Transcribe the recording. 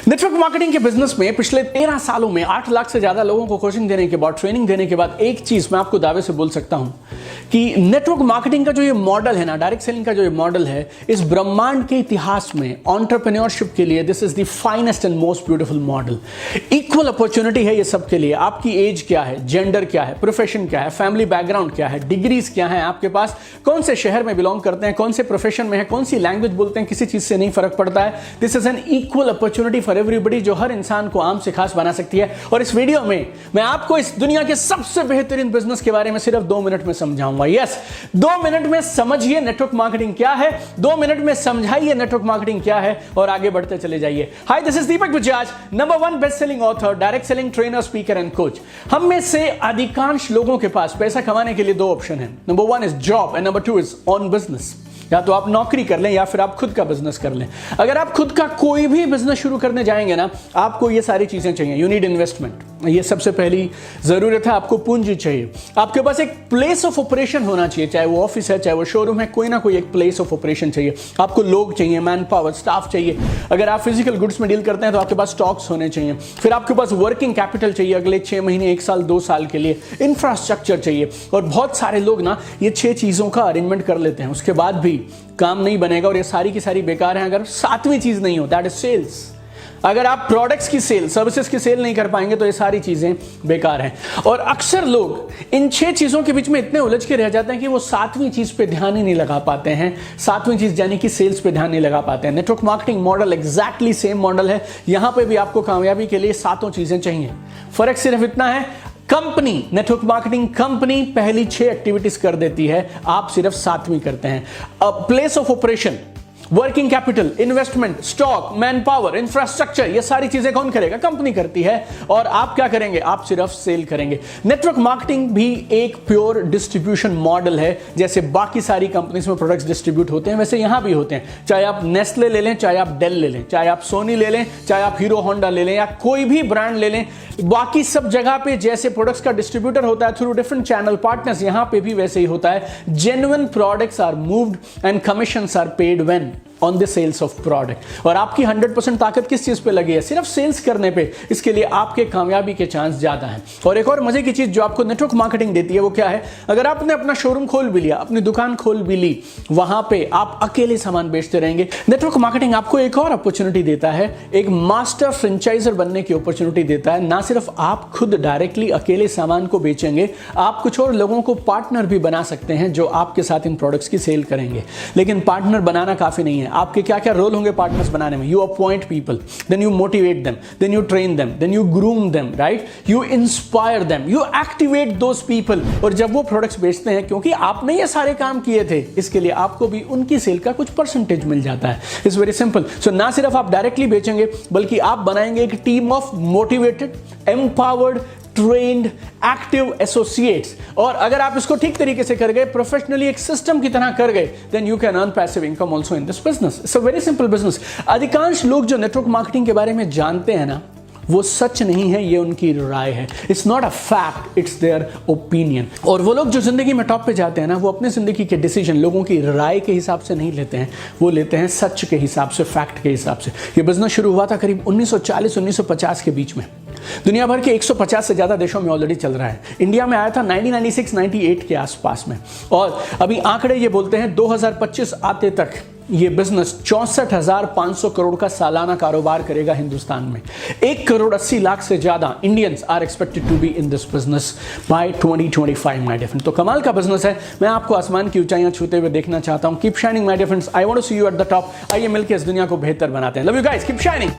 Network marketing के business में पिछले 13 सालों में 8 लाख से ज्यादा लोगों को कोचिंग देने के बाद, ट्रेनिंग देने के बाद एक चीज मैं आपको दावे से बोल सकता हूं कि नेटवर्क मार्केटिंग का जो ये मॉडल है ना, डायरेक्ट सेलिंग का जो ये मॉडल है, इस ब्रह्मांड के इतिहास में एंटरप्रेन्योरशिप के लिए this is the finest and most beautiful model. Equal opportunity है ये सबके लिए। आपकी एज क्या है, जेंडर क्या है, प्रोफेशन क्या है, फैमिली बैकग्राउंड क्या है, डिग्रीज क्या है आपके पास, कौन से शहर में बिलोंग करते हैं, कौन से प्रोफेशन में है, कौन सी लैंग्वेज बोलते हैं, किसी चीज से नहीं फर्क पड़ता है। This is an equal opportunity for everybody जो हर इंसान को आम से खास बना सकती है। और इस वीडियो में मैं आपको इस दुनिया के सबसे बेहतरीन बिजनेस के बारे में सिर्फ 2 मिनट में समझाऊंगा। यस, 2 मिनट में समझिए नेटवर्क मार्केटिंग क्या है, 2 मिनट में समझाइए नेटवर्क मार्केटिंग क्या है और आगे बढ़ते चले जाइए। Hi, this is Deepak Bajaj, number 1 best selling author, direct selling trainer, speaker and coach. हम में से अधिकांश लोगों के पास पैसा कमाने के लिए 2 ऑप्शन है। Number 1 is job and number 2 is on business. या तो आप नौकरी कर लें या फिर आप खुद का बिजनेस कर लें। अगर आप खुद का कोई भी बिजनेस शुरू करने जाएंगे ना, आपको ये सारी चीजें चाहिए। यू नीड इन्वेस्टमेंट, ये सबसे पहली जरूरत है। आपको पूंजी चाहिए। आपके पास एक प्लेस ऑफ ऑपरेशन होना चाहिए, चाहे वो ऑफिस है, चाहे वो शोरूम है, कोई ना कोई एक प्लेस ऑफ ऑपरेशन चाहिए। आपको लोग चाहिए, मैन पावर, स्टाफ चाहिए। अगर आप फिजिकल गुड्स में डील करते हैं तो आपके पास स्टॉक्स होने चाहिए। फिर आपके पास वर्किंग कैपिटल चाहिए अगले 6 महीने, 1 साल, 2 साल के लिए। इंफ्रास्ट्रक्चर चाहिए। और बहुत सारे लोग ना ये 6 चीजों का अरेंजमेंट कर लेते हैं, उसके बाद भी काम नहीं बनेगा और ये सारी की सारी बेकार हैं अगर 7वीं चीज नहीं हो, दैट इज सेल्स। अगर आप प्रोडक्ट्स की सेल, सर्विसेज की सेल नहीं कर पाएंगे तो ये सारी चीजें बेकार हैं। और अक्सर लोग इन 6 चीजों के बीच में इतने उलझ के रह जाते हैं कि वो 7वीं चीज पे ध्यान ही नहीं लगा पाते हैं। 7वीं चीज यानी कि सेल्स पे ध्यान नहीं लगा पाते हैं। Network marketing model exactly same model है। यहां पे भी आपको कामयाबी के लिए 7 चीजें चाहिए। फर्क सिर्फ इतना है, कंपनी, नेटवर्क मार्केटिंग कंपनी पहली 6 एक्टिविटीज कर देती है, आप सिर्फ 7वीं करते हैं। Place of operation, working capital, investment, stock, man power, infrastructure, ये सारी चीजें कौन करेगा? कंपनी करती है। और आप क्या करेंगे? आप सिर्फ सेल करेंगे। नेटवर्क मार्केटिंग भी एक प्योर डिस्ट्रीब्यूशन मॉडल है। जैसे बाकी सारी कंपनीज में प्रोडक्ट्स डिस्ट्रीब्यूट होते हैं, वैसे यहां भी होते हैं। चाहे आप नेस्ले ले लें, चाहे आप डेल ले लें, चाहे आप सोनी ले लें, चाहे आप हीरो होंडा ले लें, या कोई भी ब्रांड ले लें, बाकी सब जगह पे जैसे प्रोडक्ट्स का डिस्ट्रीब्यूटर होता है थ्रू डिफरेंट चैनल पार्टनर्स, यहां पे भी वैसे ही होता है। Genuine products are moved and commissions are paid when on the sales of product. और आपकी 100% ताकत किस चीज पे लगी है? सिर्फ सेल्स करने पे। इसके लिए आपके कामयाबी के चांस ज्यादा हैं। और एक और मजे की चीज जो आपको नेटवर्क मार्केटिंग देती है वो क्या है? अगर आपने अपना शोरूम खोल भी लिया, अपनी दुकान खोल भी ली, वहां पे आप अकेले सामान बेचते रहेंगे। नेटवर्क मार्केटिंग आपको एक और अपॉर्चुनिटी देता है, एक मास्टर फ्रेंचाइजर बनने की अपॉर्चुनिटी देता है। ना सिर्फ आप खुद डायरेक्टली अकेले सामान को बेचेंगे, आप कुछ और लोगों को पार्टनर भी बना सकते हैं जो आपके साथ इन प्रोडक्ट्स की सेल करेंगे। लेकिन पार्टनर बनाना काफी नहीं है। आपके क्या क्या रोल होंगे पार्टनर्स बनाने में? You appoint people, then you motivate them, then you train them, then you groom them, right? You inspire them, you activate those people. और जब वो प्रोडक्ट्स बेचते हैं, क्योंकि आपने ये सारे काम किए थे, इसके लिए आपको भी उनकी सेल का कुछ परसेंटेज मिल जाता है। It's very simple. सो ना सिर्फ आप डायरेक्टली बेचेंगे, बल्कि आप बनाएंगे एक team of motivated, empowered, trained, active associates. और अगर आप इसको ठीक तरीके से कर गए, प्रोफेशनली एक सिस्टम की तरह कर गए, then you can earn passive income also in this business. It's a very simple business. अधिकांश लोग जो नेटवर्क मार्केटिंग के बारे में जानते हैं ना, वो सच नहीं है, ये उनकी राय है। It's not a fact, it's their opinion. और वो लोग जो जिंदगी में टॉप पे जाते हैं ना, वो अपने जिंदगी के डिसीजन लोगों की राय के हिसाब से नहीं लेते हैं, वो लेते हैं सच के हिसाब से, फैक्ट के हिसाब से। ये बिजनेस शुरू हुआ था करीब 1940-1950 के बीच में। दुनिया भर के 150 से ज्यादा देशों में ऑलरेडी चल रहा है। इंडिया में आया था 1996-98 के आसपास में। और अभी आंकड़े ये बोलते हैं 2025 आते तक ये बिजनेस 64,500 करोड़ का सालाना कारोबार करेगा हिंदुस्तान में। 1,80,00,000 से ज्यादा Indians are expected to be in this business by 2025 my dear friends. तो कमाल का बिजनेस है। मैं आपको आसमान की ऊंचाइयां छूते हुए देखना चाहता हूं। Keep shining my dear friends. I want to see you at the top. आइए मिलकर इस दुनिया को बेहतर बनाते हैं। Love you guys, keep shining.